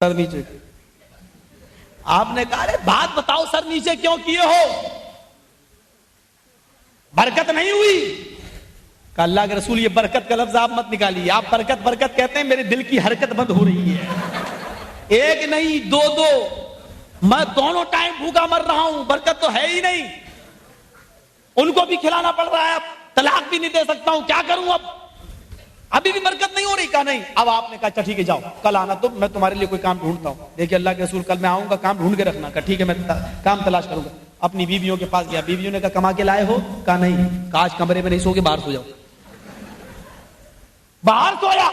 سر نیچے. آپ نے کہا ارے بات بتاؤ سر نیچے کیوں کیے ہو؟ برکت نہیں ہوئی. کہ اللہ کے رسول یہ برکت کا لفظ آپ مت نکالیے. آپ برکت برکت کہتے ہیں, میرے دل کی حرکت بند ہو رہی ہے. ایک نہیں دو, میں دونوں ٹائم بھوکا مر رہا ہوں, برکت تو ہے ہی نہیں. ان کو بھی کھلانا پڑ رہا ہے, طلاق بھی نہیں دے سکتا ہوں, کیا کروں اب؟ ابھی بھی برکت نہیں ہو رہی. کہا نہیں. اب آپ نے کہا اچھا ٹھیک ہے جاؤ, کل آنا تو میں تمہارے لیے کوئی کام ڈھونڈتا ہوں. دیکھیے اللہ کے رسول کل میں آؤں گا, کام ڈھونڈ کے رکھنا. کہا ٹھیک ہے میں کام تلاش کروں گا. اپنی بیویوں کے پاس گیا. بیویوں نے کہا کما کے لائے ہو؟ کہا نہیں. کہا آج کمرے میں نہیں سو گے, باہر سو جاؤ. باہر سویا,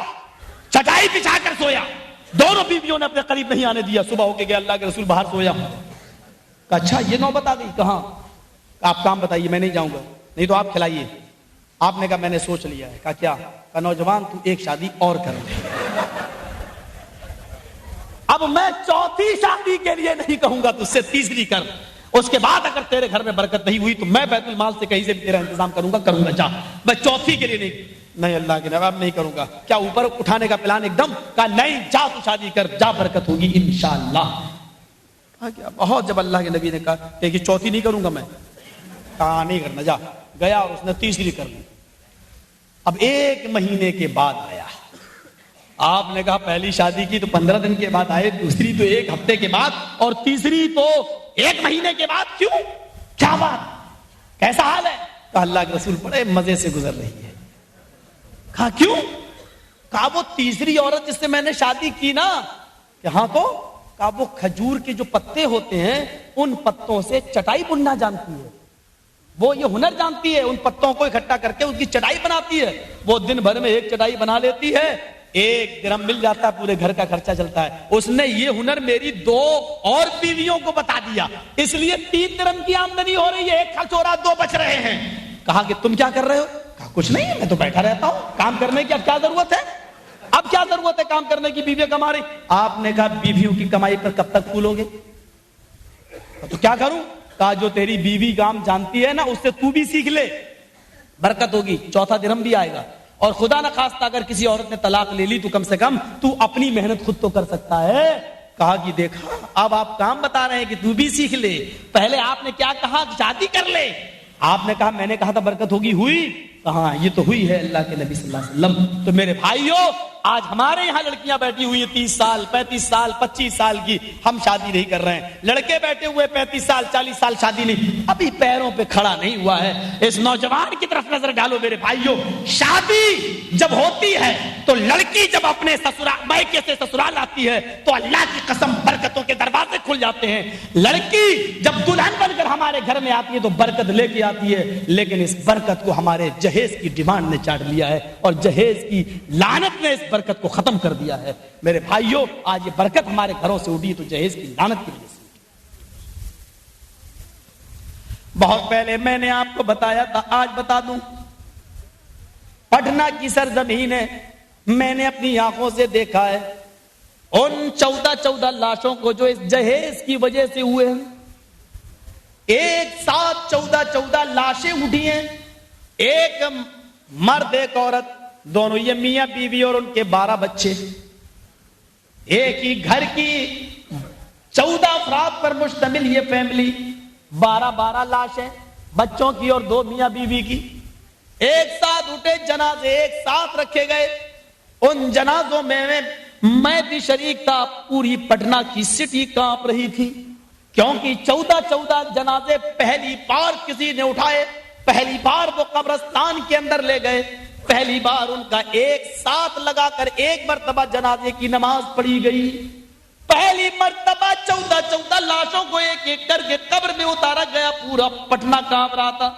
چٹائی بچھا کر سویا. دونوں بیویوں نے اپنے قریب نہیں آنے دیا. صبح ہو کے گیا, اللہ کے رسول باہر سویا. کہا اچھا یہ نوبت آ گئی. کہاں؟ آپ کام بتائیے, میں نہیں جاؤں گا. نہیں تو آپ کھلائیے. آپ نے کہا میں نے سوچ لیا ہے. کہا کیا؟ کہا نوجوان تو ایک شادی اور کر لے. اب میں چوتھی شادی کے لیے نہیں کہوں گا تجھ سے, تیسری کر. اس کے بعد اگر تیرے گھر میں برکت نہیں ہوئی تو میں بیت المال سے کہیں سے بھی تیرا انتظام کروں گا. جا. میں چوتھی کے لیے نہیں اللہ کے نواب نہیں کروں گا. کیا اوپر اٹھانے کا پلان ایک دم؟ کہا نہیں, جا تو شادی کر, جا برکت ہوگی انشاءاللہ. بہت جب اللہ کے نبی نے کہا کہ چوتھی نہیں کروں گا میں, کہا نہیں کرنا, جا. گیا اور اس نے تیسری کر لی. اب ایک مہینے کے بعد آیا. آپ نے کہا پہلی شادی کی تو 15 دن کے بعد آئے, دوسری تو ایک ہفتے کے بعد, اور تیسری تو ایک مہینے کے بعد. کیوں؟ کیا بات, کیسا حال ہے؟ کہا اللہ کے رسول بڑے مزے سے گزر رہی ہے. کہا کیوں؟ کہا وہ تیسری عورت جس سے میں نے شادی کی نا. یہاں تو کہا وہ کھجور کے جو پتے ہوتے ہیں ان پتوں سے چٹائی بننا جانتی ہے. وہ یہ ہنر جانتی ہے, ان پتوں کو اکٹھا کر کے اس کی چٹائی بناتی ہے. وہ دن بھر میں ایک چٹائی بنا لیتی ہے, 1 درہم مل جاتا ہے, پورے گھر کا خرچہ چلتا ہے. اس نے یہ ہنر میری 2 اور بیویوں کو بتا دیا, اس لیے 3 درہم کی آمدنی ہو رہی ہے, 1 خرچ ہو رہا, 2 بچ رہے ہیں. کہا کہ تم کیا کر رہے ہو؟ کہا کچھ نہیں, میں تو بیٹھا رہتا ہوں, کام کرنے کی اب کیا ضرورت ہے؟ اب کیا ضرورت ہے کام کرنے کی, بیویاں کما رہی. آپ نے کہا بیویوں کی کمائی پر کب تک پھولو گے؟ تو کیا کروں؟ کہا جو تیری بیوی کام جانتی ہے نا اس سے تو بھی سیکھ لے, برکت ہوگی, 4تھا درہم بھی آئے گا. اور خدا نہ خواستہ اگر کسی عورت نے طلاق لے لی تو کم سے کم تو اپنی محنت خود تو کر سکتا ہے. کہا کہ دیکھا اب آپ کام بتا رہے ہیں کہ تو بھی سیکھ لے, پہلے آپ نے کیا کہا؟ شادی کر لے. آپ نے کہا میں نے کہا تھا برکت ہوگی, ہوئی؟ کہاں یہ تو ہوئی ہے اللہ کے نبی صلی اللہ علیہ وسلم. تو میرے بھائیوں آج ہمارے یہاں لڑکیاں بیٹھی ہوئی ہیں 30 سال 35 سال 25 سال کی, ہم شادی نہیں کر رہے ہیں. لڑکے بیٹھے ہوئے 35 سال 40 سال, شادی نہیں, ابھی پیروں پہ کھڑا نہیں ہوا ہے. اس نوجوان کی طرف نظر ڈالو میرے بھائیوں. شادی جب ہوتی ہے تو لڑکی جب اپنے سسرال مائکے سے سسرال آتی ہے تو اللہ کی قسم برکتوں کے دروازے کھل جاتے ہیں. لڑکی جب دلہن بن کر ہمارے گھر میں آتی ہے تو برکت لے کے آتی ہے, لیکن اس برکت کو ہمارے جہیز کی ڈیمانڈ نے چاٹ لیا ہے اور جہیز کی لعنت نے اس برکت کو ختم کر دیا ہے. میرے بھائیوں آج یہ برکت ہمارے گھروں سے اٹھی تو جہیز کی لعنت کی وجہ سے. بہت پہلے میں نے آپ کو بتایا تھا, آج بتا دوں. پٹنہ کی سرزمین ہے, میں نے اپنی آنکھوں سے دیکھا ہے ان 14 لاشوں کو جو اس جہیز کی وجہ سے ہوئے ہیں. ایک ساتھ 14 لاشیں اٹھی ہیں, ایک مرد ایک عورت, دونوں یہ میاں بیوی اور ان کے 12 بچے. ایک ہی گھر کی 14 افراد پر مشتمل یہ فیملی, 12 لاشیں بچوں کی اور 2 میاں بیوی کی. ایک ساتھ اٹھے جنازے, ایک ساتھ رکھے گئے. ان جنازوں میں بھی شریک تھا. پوری پٹنہ کی سٹی کانپ رہی تھی کیونکہ 14 جنازے پہلی بار کسی نے اٹھائے, پہلی بار وہ قبرستان کے اندر لے گئے, پہلی بار ان کا ایک ساتھ لگا کر ایک مرتبہ جنازے کی نماز پڑھی گئی. پہلی مرتبہ 14 لاشوں کو ایک ایک کر کے قبر میں اتارا گیا. پورا پٹنہ کانپ رہا تھا.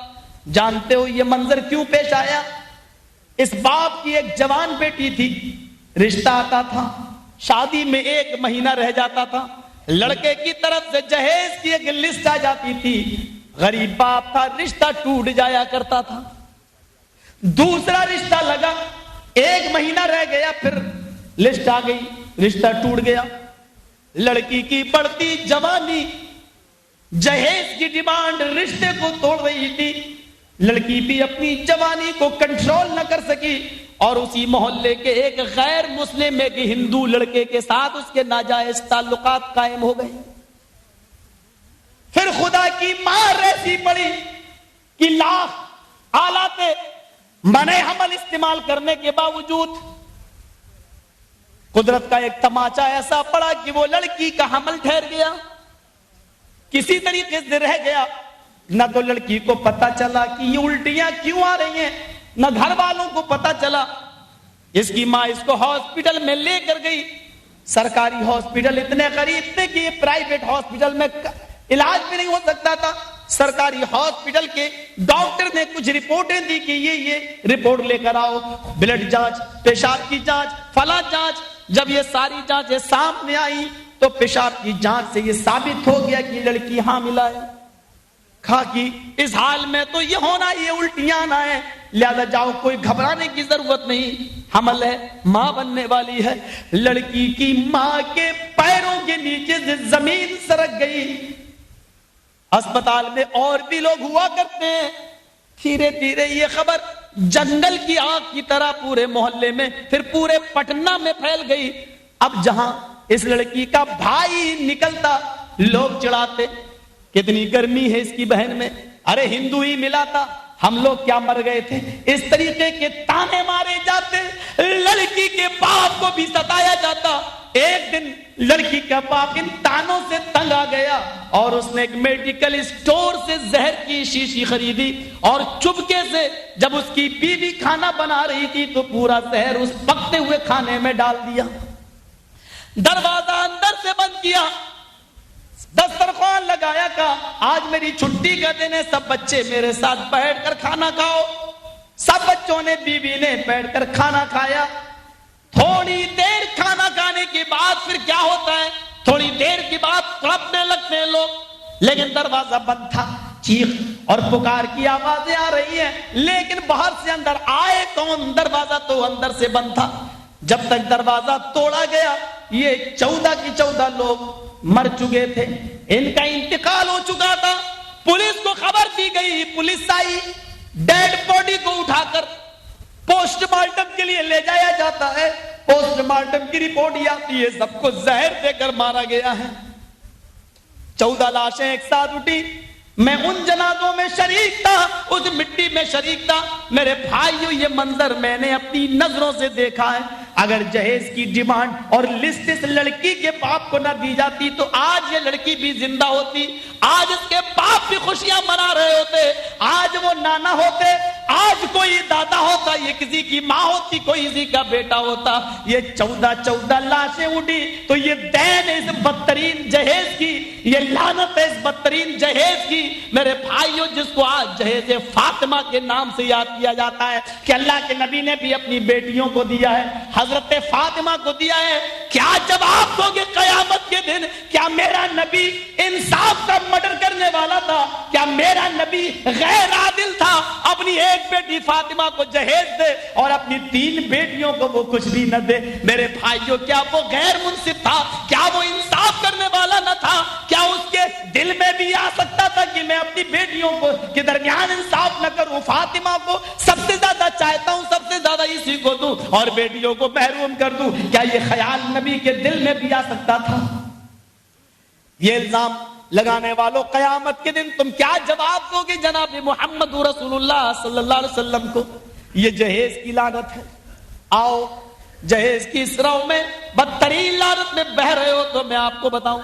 جانتے ہو یہ منظر کیوں پیش آیا؟ اس باپ کی ایک جوان بیٹی تھی, رشتہ آتا تھا, شادی میں 1 مہینہ رہ جاتا تھا, لڑکے کی طرف سے جہیز کی ایک لسٹ آ جاتی تھی. غریب باپ تھا, رشتہ ٹوٹ جایا کرتا تھا. دوسرا رشتہ لگا, 1 مہینہ رہ گیا, پھر لسٹ آ گئی, رشتہ ٹوٹ گیا. لڑکی کی بڑھتی جوانی جہیز کی ڈیمانڈ رشتے کو توڑ رہی تھی. لڑکی بھی اپنی جوانی کو کنٹرول نہ کر سکی اور اسی محلے کے ایک غیر مسلم ایک ہندو لڑکے کے ساتھ اس کے ناجائز تعلقات قائم ہو گئے. پھر خدا کی مار ایسی پڑی کہ لاکھ آلات منع حمل استعمال کرنے کے باوجود قدرت کا ایک تماچا ایسا پڑا کہ وہ لڑکی کا حمل ٹھہر گیا, کسی طریقے سے رہ گیا. نہ تو لڑکی کو پتا چلا کہ یہ الٹیاں کیوں آ رہی ہیں, نہ گھر والوں کو پتا چلا. اس کی ماں اس کو ہاسپٹل میں لے کر گئی. سرکاری ہاسپٹل اتنے قریب تھے کہ یہ پرائیویٹ ہاسپٹل میں علاج بھی نہیں ہو سکتا تھا. سرکاری ہاسپٹل کے ڈاکٹر نے کچھ رپورٹیں دی کہ یہ رپورٹ لے کر آؤ, بلڈ جانچ, پیشاب کی جانچ, فلاں جانچ. جب یہ ساری جانچیں سامنے آئی تو پیشاب کی جانچ سے یہ ثابت ہو گیا کہ لڑکی حاملہ ہے. کہا کہ اس حال میں تو یہ ہونا, یہ الٹیاں نہ ہے, لہذا جاؤ, کوئی گھبرانے کی ضرورت نہیں, حمل ہے, ماں بننے والی ہے. لڑکی کی ماں کے پیروں کے نیچے سے زمین سرک گئی. اسپتال میں اور بھی لوگ ہوا کرتے ہیں. دھیرے دھیرے یہ خبر جنگل کی آگ کی طرح پورے محلے میں, پھر پورے پٹنہ میں پھیل گئی. اب جہاں اس لڑکی کا بھائی نکلتا لوگ چڑھاتے, کتنی گرمی ہے اس کی بہن میں, ارے ہندو ہی ملا تھا, ہم لوگ کیا مر گئے تھے. اس طریقے کے تانے مارے جاتے. لڑکی کے باپ کو بھی ستایا جاتا. ایک دن لڑکی کا باپ ان تانوں سے تنگ آ گیا اور اس نے ایک میڈیکل اسٹور سے زہر کی شیشی خریدی اور چپکے سے جب اس کی بیوی کھانا بنا رہی تھی تو پورا زہر اس پکتے ہوئے کھانے میں ڈال دیا. دروازہ اندر سے بند کیا, دسترخوان لگایا, کہا آج میری چھٹی کا دن ہے, سب بچے میرے ساتھ بیٹھ کر کھانا کھاؤ. سب بچوں نے, بیوی نے بیٹھ کر کھانا کھایا. تھوڑی دیر کھانا کھانے کے بعد پھر کیا ہوتا ہے, تھوڑی دیر کے بعد تڑپنے لگتے ہیں لوگ, لیکن دروازہ بند تھا. چیخ اور پکار کی آوازیں آ رہی ہیں, لیکن باہر سے اندر آئے کون, دروازہ تو اندر سے بند تھا. جب تک دروازہ توڑا گیا یہ 14 کی 14 لوگ مر چکے تھے, ان کا انتقال ہو چکا تھا. پولیس کو خبر دی گئی, پولیس آئی, ڈیڈ باڈی کو اٹھا کر پوسٹ مارٹم کے لیے لے جایا جاتا ہے. پوسٹ مارٹم کی رپورٹ یہ آتی ہے سب کو زہر دے کر مارا گیا ہے. 14 لاشیں ایک ساتھ اٹھی. میں ان جنازوں میں شریک تھا, اس مٹی میں شریک تھا. میرے بھائیو یہ منظر میں نے اپنی نظروں سے دیکھا ہے. اگر جہیز کی ڈیمانڈ اور لسٹ اس لڑکی کے باپ کو نہ دی جاتی تو آج یہ لڑکی بھی زندہ ہوتی, آج اس کے باپ بھی خوشیاں منا رہے ہوتے, آج وہ نانا ہوتے, آج کوئی دادا ہوتا, یہ کسی کی ماں ہوتی, کوئی کسی کا بیٹا ہوتا. یہ 14 لاشیں اٹھی تو یہ دین ہے اس بدترین جہیز کی, یہ لعنت ہے اس بدترین جہیز کی. میرے بھائیوں جس کو آج جہیز فاطمہ کے نام سے یاد کیا جاتا ہے کہ اللہ کے نبی نے بھی اپنی بیٹیوں کو دیا ہے, حضرت فاطمہ کو دیا ہے, کیا جواب دو گے قیامت کے دن؟ کیا میرا نبی انصاف کا مرڈر کرنے والا تھا؟ کیا میرا نبی غیر عادل تھا؟ اپنی ایک بیٹی فاطمہ کو جہیز دے اور اپنی 3 بیٹیوں کو وہ کچھ بھی نہ دے. میرے بھائیوں کیا وہ غیر منصف تھا؟ کیا وہ انصاف کرنے والا نہ تھا؟ کیا اس کے دل میں بھی آ سکتا تھا کہ میں اپنی بیٹیوں کو کے درمیان انصاف نہ کروں؟ فاطمہ کو سب سے زیادہ چاہتا ہوں, سب سے زیادہ اسی کو دوں اور بیٹیوں کو محروم کر دوں. کیا یہ خیال نبی کے دل میں بھی آ سکتا تھا؟ یہ الزام لگانے والوں قیامت کے دن تم کیا جواب دو گے جناب محمد رسول اللہ صلی اللہ علیہ وسلم کو؟ یہ جہیز کی لعنت ہے. آؤ جہیز کی اس رو میں بدترین لعنت میں بہ رہے ہو تو میں آپ کو بتاؤں.